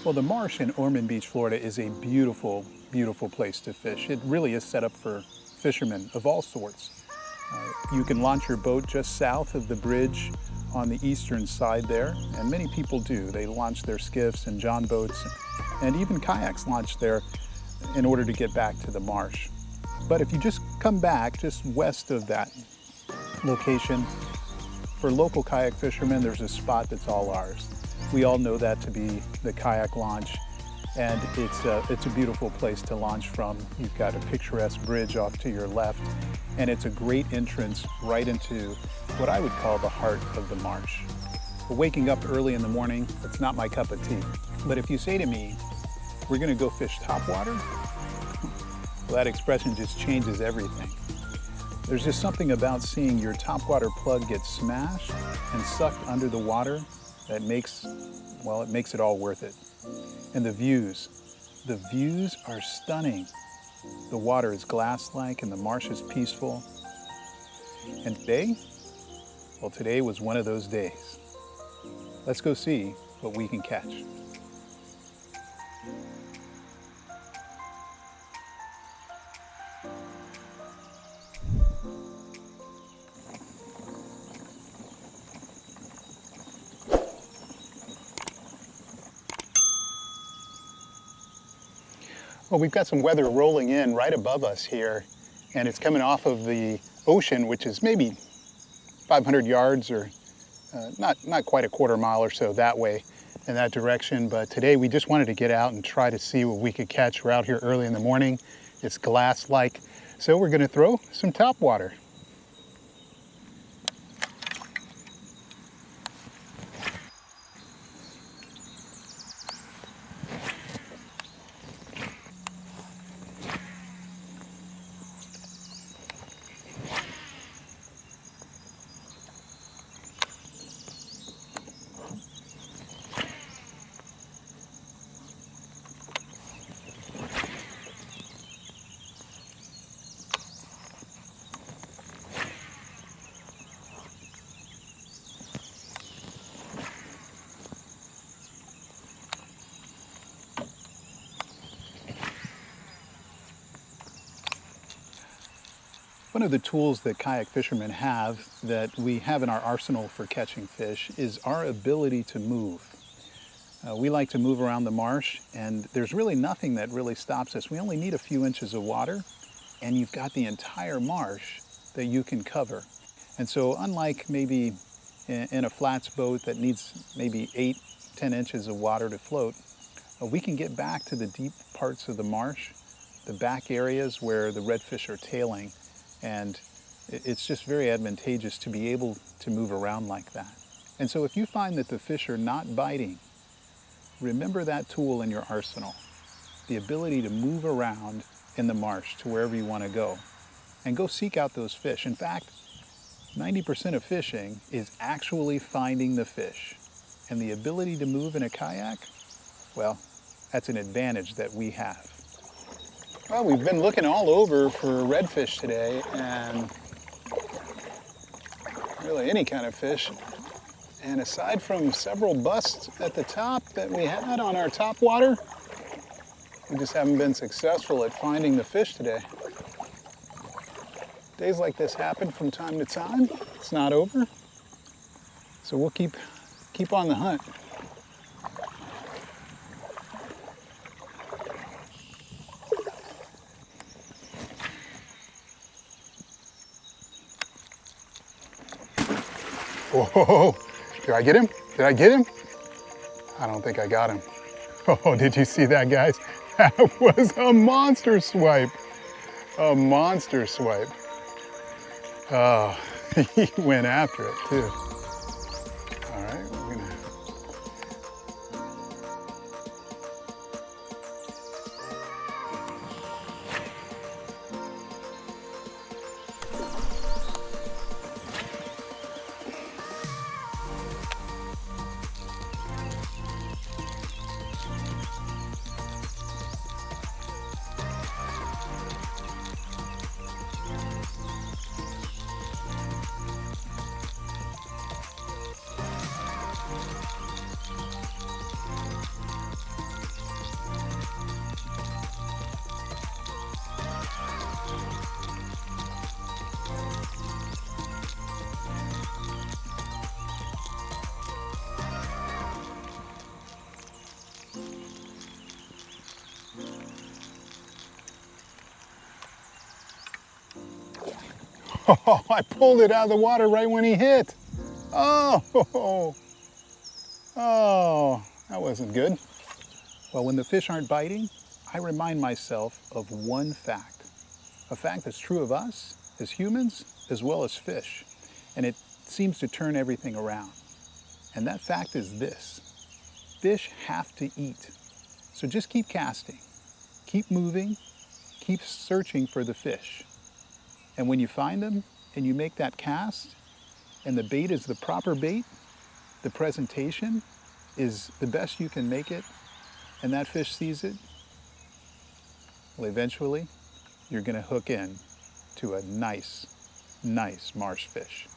Well, the marsh in Ormond Beach, Florida is a beautiful, beautiful place to fish. It really is set up for fishermen of all sorts. You can launch your boat just south of the bridge on the eastern side there, and many people do. They launch their skiffs and john boats, and even kayaks launch there in order to get back to the marsh. But if you just come back just west of that location, for local kayak fishermen, there's a spot that's all ours. We all know that to be the kayak launch, and it's a beautiful place to launch from. You've got a picturesque bridge off to your left, and it's a great entrance right into what I would call the heart of the marsh. But waking up early in the morning, it's not my cup of tea. But if you say to me, we're gonna go fish topwater, well, that expression just changes everything. There's just something about seeing your topwater plug get smashed and sucked under the water that makes it all worth it. And the views are stunning. The water is glass-like and the marsh is peaceful. And today, well, today was one of those days. Let's go see what we can catch. Well, we've got some weather rolling in right above us here, and it's coming off of the ocean, which is maybe 500 yards or not quite a quarter mile or so that way in that direction. But today we just wanted to get out and try to see what we could catch. We're out here early in the morning. It's glass-like, so we're going to throw some topwater. One of the tools that kayak fishermen have that we have in our arsenal for catching fish is our ability to move. We like to move around the marsh, and there's really nothing that really stops us. We only need a few inches of water, and you've got the entire marsh that you can cover. And so unlike maybe in a flats boat that needs maybe 8-10 inches of water to float, we can get back to the deep parts of the marsh, the back areas where the redfish are tailing, and it's just very advantageous to be able to move around like that. And so if you find that the fish are not biting, remember that tool in your arsenal, the ability to move around in the marsh to wherever you want to go, and go seek out those fish. In fact, 90% of fishing is actually finding the fish. And the ability to move in a kayak, well, that's an advantage that we have. Well, we've been looking all over for redfish today, and really any kind of fish. And aside from several busts at the top that we had on our topwater, we just haven't been successful at finding the fish today. Days like this happen from time to time. It's not over. So we'll keep on the hunt. Whoa, did I get him? Did I get him? I don't think I got him. Oh, did you see that, guys? That was a monster swipe. A monster swipe. Oh, he went after it too. All right, we're gonna... Oh, I pulled it out of the water right when he hit. Oh, oh, that wasn't good. Well, when the fish aren't biting, I remind myself of one fact, a fact that's true of us as humans as well as fish, and it seems to turn everything around. And that fact is this: fish have to eat. So just keep casting, keep moving, keep searching for the fish. And when you find them and you make that cast, and the bait is the proper bait, the presentation is the best you can make it, and that fish sees it, well, eventually you're going to hook in to a nice marsh fish.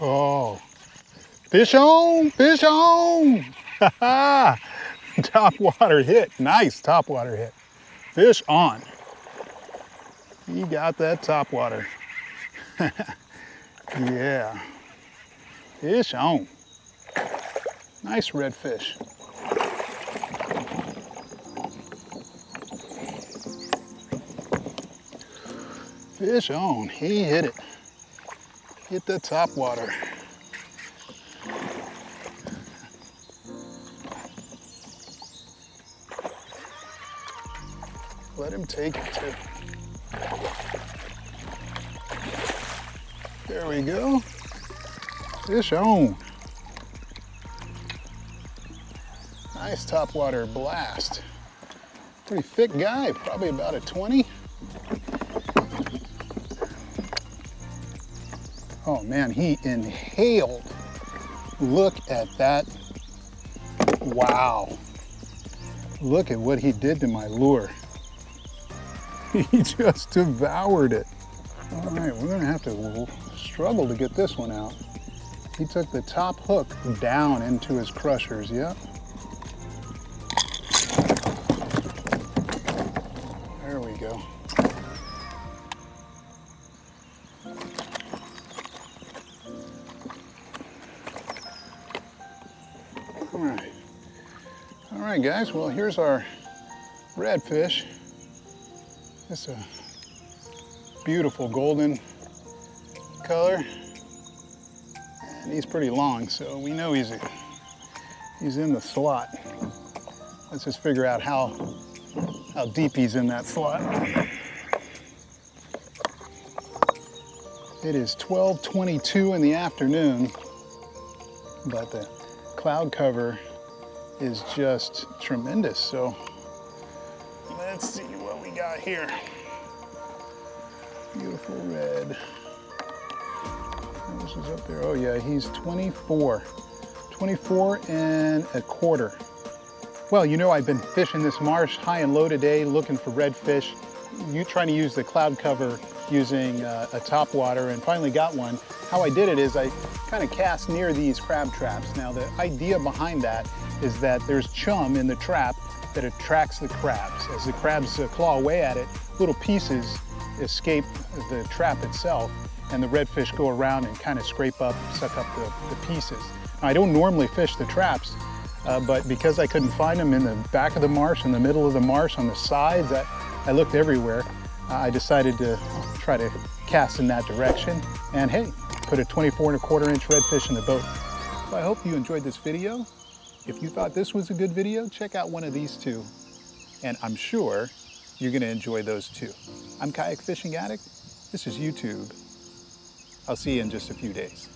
Oh, fish on, fish on. Top water hit, nice top water hit. Fish on. He got that top water. Yeah, fish on. Nice redfish. Fish on, he hit it. Hit the top water. Let him take it too. There we go. Fish on. Nice topwater blast. Pretty thick guy, probably about a 20. Oh man, he inhaled. Look at that. Wow. Look at what he did to my lure. He just devoured it. All right, we're gonna have to struggle to get this one out. He took the top hook down into his crushers, yep. There we go. All right, guys, well, here's our redfish. It's a beautiful golden color, and he's pretty long, so we know he's in the slot. Let's just figure out how deep he's in that slot. It is 12:22 in the afternoon, but the cloud cover is just tremendous. So let's see what we got here. Beautiful red. This is up there. Oh yeah, he's 24 and a quarter. Well, you know, I've been fishing this marsh high and low today, looking for redfish. Trying to use the cloud cover using a top water, and finally got one. How I did it is I kind of cast near these crab traps. Now the idea behind that is that there's chum in the trap that attracts the crabs. As the crabs claw away at it, little pieces escape the trap itself, and the redfish go around and kind of scrape up, suck up the pieces. Now, I don't normally fish the traps, but because I couldn't find them in the back of the marsh, in the middle of the marsh, on the sides, I looked everywhere. I decided to try to cast in that direction, and hey, put a 24 and a quarter inch redfish in the boat. So I hope you enjoyed this video. If you thought this was a good video, check out one of these two, and I'm sure you're gonna enjoy those too. I'm Kayak Fishing Addict. This is YouTube. I'll see you in just a few days.